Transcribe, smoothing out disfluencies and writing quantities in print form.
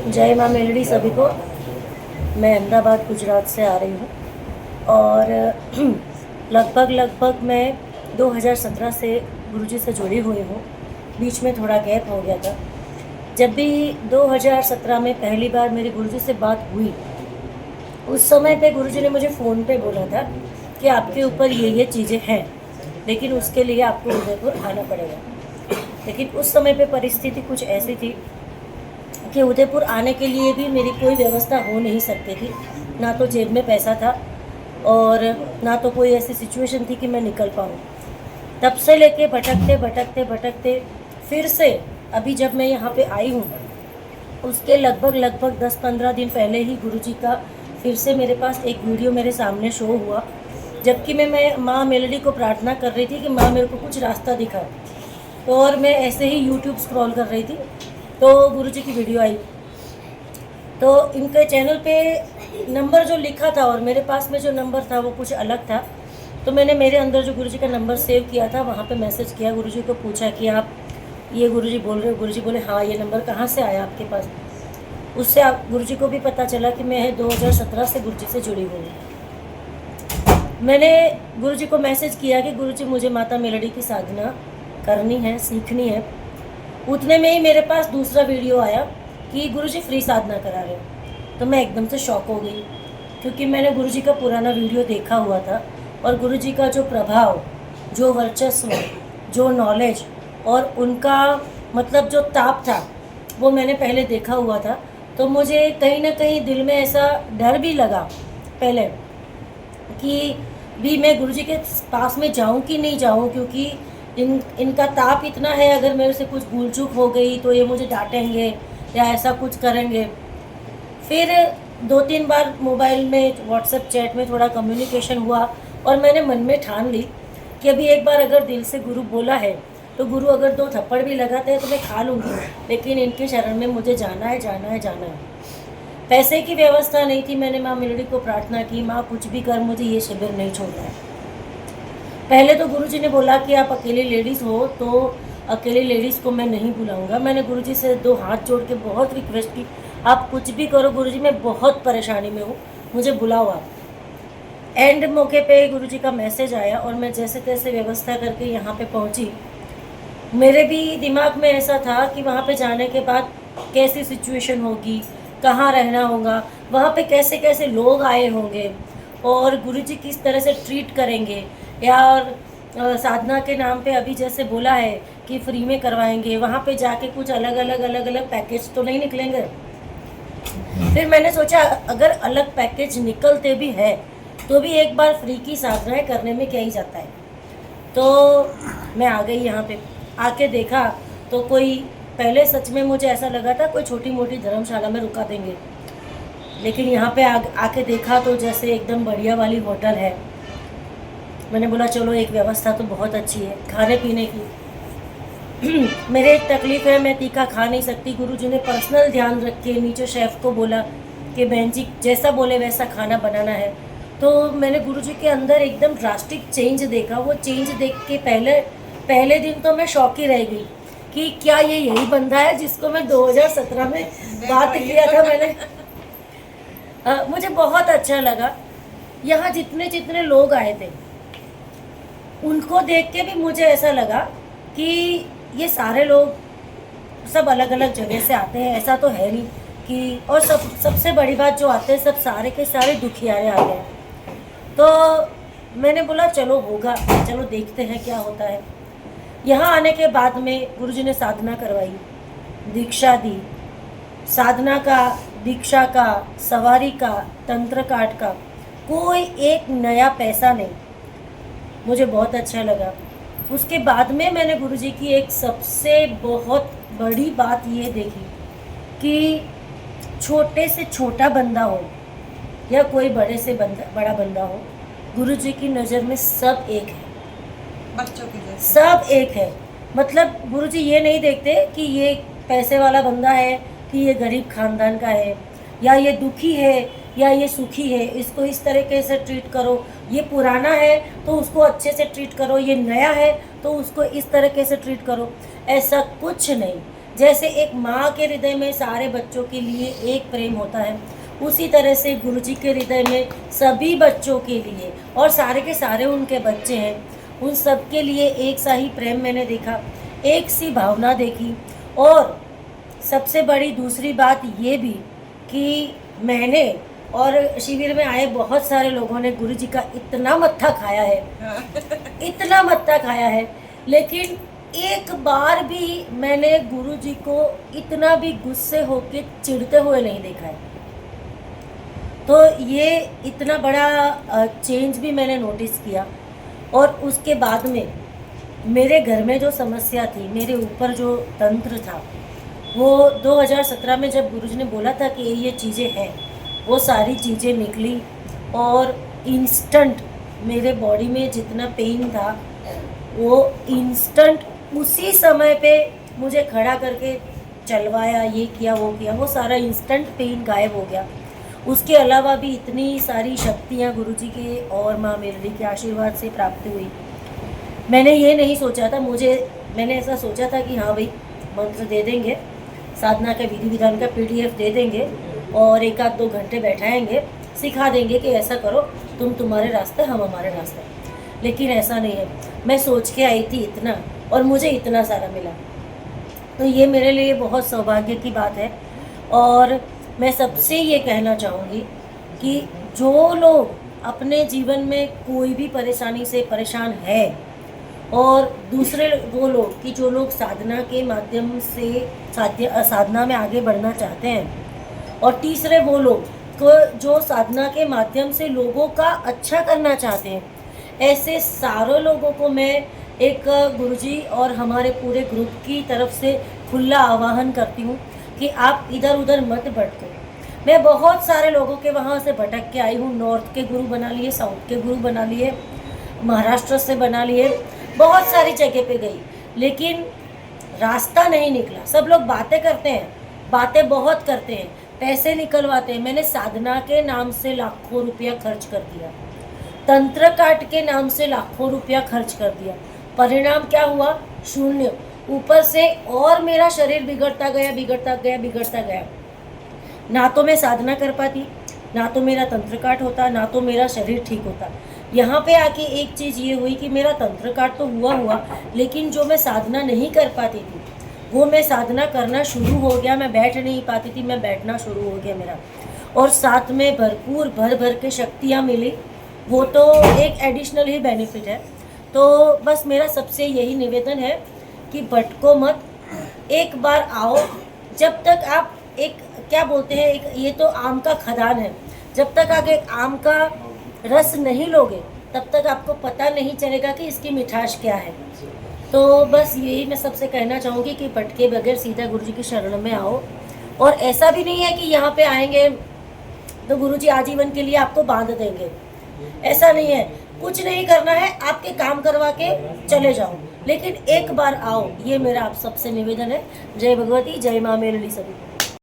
जय माँ मेलडी सभी को। मैं अहमदाबाद गुजरात से आ रही हूँ और लगभग मैं 2017 से गुरुजी से जुड़ी हुई हूँ। बीच में थोड़ा गैप हो गया था। जब भी 2017 में पहली बार मेरी गुरुजी से बात हुई, उस समय पे गुरुजी ने मुझे फ़ोन पे बोला था कि आपके ऊपर ये चीज़ें हैं, लेकिन उसके लिए आपको उदयपुर आना पड़ेगा। लेकिन उस समय पे परिस्थिति कुछ ऐसी थी कि उदयपुर आने के लिए भी मेरी कोई व्यवस्था हो नहीं सकती थी। ना तो जेब में पैसा था और ना तो कोई ऐसी सिचुएशन थी कि मैं निकल पाऊँ। तब से लेके भटकते फिर से अभी जब मैं यहाँ पे आई हूँ, उसके लगभग 10-15 दिन पहले ही गुरुजी का फिर से मेरे पास एक वीडियो मेरे सामने शो हुआ। जबकि मैं माँ मेलोडी को प्रार्थना कर रही थी कि माँ मेरे को कुछ रास्ता दिखा, और मैं ऐसे ही यूट्यूब स्क्रॉल कर रही थी तो गुरुजी की वीडियो आई। तो इनके चैनल पे नंबर जो लिखा था और मेरे पास में जो नंबर था वो कुछ अलग था। तो मैंने मेरे अंदर जो गुरुजी का नंबर सेव किया था वहाँ पे मैसेज किया, गुरुजी को पूछा कि आप ये गुरुजी बोल रहे हो? गुरुजी बोले हाँ, ये नंबर कहाँ से आया आपके पास? उससे आप गुरुजी को भी पता चला कि मैं 2017 से गुरुजी से जुड़ी हुई हूँ। मैंने गुरुजी को मैसेज किया कि गुरुजी मुझे माता मेलोडी की साधना करनी है, सीखनी है। उतने में ही मेरे पास दूसरा वीडियो आया कि गुरुजी फ्री साधना करा रहे हो। तो मैं एकदम से शॉक हो गई, क्योंकि मैंने गुरुजी का पुराना वीडियो देखा हुआ था और गुरुजी का जो प्रभाव, जो वर्चस्व, जो नॉलेज और उनका मतलब जो ताप था वो मैंने पहले देखा हुआ था। तो मुझे कहीं ना कहीं दिल में ऐसा डर भी लगा पहले कि भी मैं गुरुजी के पास में जाऊं कि नहीं जाऊं, क्योंकि इनका ताप इतना है, अगर मेरे से कुछ भूल चूक हो गई तो ये मुझे डांटेंगे या ऐसा कुछ करेंगे। फिर 2-3 बार मोबाइल में व्हाट्सएप चैट में थोड़ा कम्युनिकेशन हुआ और मैंने मन में ठान ली कि अभी एक बार अगर दिल से गुरु बोला है तो गुरु अगर 2 थप्पड़ भी लगाते हैं तो मैं खा लूँगी, लेकिन इनके शरण में मुझे जाना है। पैसे की व्यवस्था नहीं थी। मैंने माँ मेलोडी को प्रार्थना की, माँ कुछ भी कर, मुझे ये शिविर नहीं छोड़ना है। पहले तो गुरुजी ने बोला कि आप अकेले लेडीज़ हो तो अकेले लेडीज़ को मैं नहीं बुलाऊंगा। मैंने गुरुजी से 2 हाथ जोड़ के बहुत रिक्वेस्ट की, आप कुछ भी करो गुरुजी, मैं बहुत परेशानी में हूँ, मुझे बुलाओ आप। एंड मौके पे गुरुजी का मैसेज आया और मैं जैसे तैसे व्यवस्था करके यहाँ पे पहुँची। मेरे भी दिमाग में ऐसा था कि वहाँ पे जाने के बाद कैसी सिचुएशन होगी, कहाँ रहना होगा, वहाँ पे कैसे कैसे लोग आए होंगे और गुरुजी किस तरह से ट्रीट करेंगे, या साधना के नाम पे अभी जैसे बोला है कि फ्री में करवाएंगे, वहाँ पे जाके कुछ अलग अलग पैकेज तो नहीं निकलेंगे। फिर मैंने सोचा अगर अलग पैकेज निकलते भी है तो भी एक बार फ्री की साधनाएं करने में क्या ही जाता है। तो मैं आ गई यहाँ पे। आके देखा तो कोई, पहले सच में मुझे ऐसा लगा था कोई छोटी मोटी धर्मशाला में रुका देंगे, लेकिन यहाँ पे आके देखा तो जैसे एकदम बढ़िया वाली होटल है। मैंने बोला चलो, एक व्यवस्था तो बहुत अच्छी है खाने पीने की। मेरे एक तकलीफ़ है, मैं तीखा खा नहीं सकती। गुरुजी ने पर्सनल ध्यान रख के नीचे शेफ़ को बोला कि बहन जी जैसा बोले वैसा खाना बनाना है। तो मैंने गुरुजी के अंदर एकदम ड्रास्टिक चेंज देखा। वो चेंज देख के पहले दिन तो मैं शॉक ही रह गई कि क्या ये यही बंदा है जिसको मैं 2017 में बात किया था मैंने। मुझे बहुत अच्छा लगा। यहाँ जितने लोग आए थे उनको देख के भी मुझे ऐसा लगा कि ये सारे लोग सब अलग अलग जगह से आते हैं, ऐसा तो है नहीं कि, और सबसे बड़ी बात जो आते हैं सब सारे के सारे दुखियारे आ गए। तो मैंने बोला चलो होगा, चलो देखते हैं क्या होता है। यहाँ आने के बाद में गुरुजी ने साधना करवाई, दीक्षा दी। साधना का, दीक्षा का, सवारी का, तंत्र काट का कोई एक नया पैसा नहीं। मुझे बहुत अच्छा लगा। उसके बाद में मैंने गुरुजी की एक सबसे बहुत बड़ी बात ये देखी कि छोटे से छोटा बंदा हो या कोई बड़े से बड़ा बंदा हो, गुरुजी की नज़र में सब एक है, बच्चों के जैसे सब एक है। मतलब गुरुजी ये नहीं देखते कि ये पैसे वाला बंदा है, कि ये गरीब खानदान का है, या ये दुखी है या ये सुखी है, इसको इस तरीके से ट्रीट करो। ये पुराना है तो उसको अच्छे से ट्रीट करो, ये नया है तो उसको इस तरीके से ट्रीट करो। ऐसा कुछ नहीं। जैसे एक माँ के हृदय में सारे बच्चों के लिए एक प्रेम होता है, उसी तरह से गुरुजी के हृदय में सभी बच्चों के लिए, और सारे के सारे उनके बच्चे हैं, उन सब के लिए एक सा ही प्रेम मैंने देखा, एक सी भावना देखी। और सबसे बड़ी दूसरी बात ये भी कि मैंने और शिविर में आए बहुत सारे लोगों ने गुरुजी का इतना मत्था खाया है, इतना मत्था खाया है, लेकिन एक बार भी मैंने गुरुजी को इतना भी गुस्से होके चिढ़ते हुए नहीं देखा है। तो ये इतना बड़ा चेंज भी मैंने नोटिस किया। और उसके बाद में मेरे घर में जो समस्या थी, मेरे ऊपर जो तंत्र था, वो 2017 में जब गुरुजी ने बोला था कि ये चीज़ें हैं, वो सारी चीज़ें निकली और इंस्टेंट मेरे बॉडी में जितना पेन था वो इंस्टेंट उसी समय पे मुझे खड़ा करके चलवाया, ये किया वो किया, वो सारा इंस्टेंट पेन गायब हो गया। उसके अलावा भी इतनी सारी शक्तियाँ गुरुजी के और माँ मेरली के आशीर्वाद से प्राप्त हुई। मैंने ये नहीं सोचा था, मैंने ऐसा सोचा था कि हाँ भाई मंत्र दे देंगे, साधना का विधि विधान का PDF दे देंगे और 1-2 घंटे बैठाएंगे, सिखा देंगे कि ऐसा करो, तुम तुम्हारे रास्ते हम हमारे रास्ते। लेकिन ऐसा नहीं है। मैं सोच के आई थी इतना और मुझे इतना सारा मिला, तो ये मेरे लिए बहुत सौभाग्य की बात है। और मैं सबसे ये कहना चाहूँगी कि जो लोग अपने जीवन में कोई भी परेशानी से परेशान है, और दूसरे वो लोग कि जो लोग साधना के माध्यम से साधना में आगे बढ़ना चाहते हैं, और तीसरे वो लोग जो साधना के माध्यम से लोगों का अच्छा करना चाहते हैं, ऐसे सारे लोगों को मैं एक गुरुजी और हमारे पूरे ग्रुप की तरफ से खुला आह्वान करती हूँ कि आप इधर उधर मत भटको। मैं बहुत सारे लोगों के वहाँ से भटक के आई हूँ, नॉर्थ के गुरु बना लिए, साउथ के गुरु बना लिए, महाराष्ट्र से बना लिए, बहुत सारी जगह पे गई, लेकिन रास्ता नहीं निकला। सब लोग बातें करते हैं, बातें बहुत करते हैं, पैसे निकलवाते हैं। मैंने साधना के नाम से लाखों रुपया खर्च कर दिया, तंत्र काट के नाम से लाखों रुपया खर्च कर दिया, परिणाम क्या हुआ? शून्य। ऊपर से और मेरा शरीर बिगड़ता गया, बिगड़ता गया, बिगड़ता गया। ना तो मैं साधना कर पाती, ना तो मेरा तंत्र काट होता, ना तो मेरा शरीर ठीक होता। यहाँ पे आके एक चीज़ ये हुई कि मेरा तंत्र काट तो हुआ, लेकिन जो मैं साधना नहीं कर पाती थी वो मैं साधना करना शुरू हो गया। मैं बैठ नहीं पाती थी, मैं बैठना शुरू हो गया मेरा, और साथ में भरपूर भर के शक्तियाँ मिली, वो तो एक एडिशनल ही बेनिफिट है। तो बस मेरा सबसे यही निवेदन है कि भटको मत, एक बार आओ। जब तक आप एक क्या बोलते हैं, एक ये तो आम का खदान है, जब तक आप एक आम का रस नहीं लोगे तब तक आपको पता नहीं चलेगा कि इसकी मिठास क्या है। तो बस यही मैं सबसे कहना चाहूँगी कि भटके बगैर सीधा गुरुजी की शरण में आओ। और ऐसा भी नहीं है कि यहाँ पे आएंगे तो गुरुजी आजीवन के लिए आपको बांध देंगे, ऐसा नहीं है। कुछ नहीं करना है, आपके काम करवा के चले जाओ, लेकिन एक बार आओ, ये मेरा आप सबसे निवेदन है। जय भगवती, जय माँ मेरली सभी।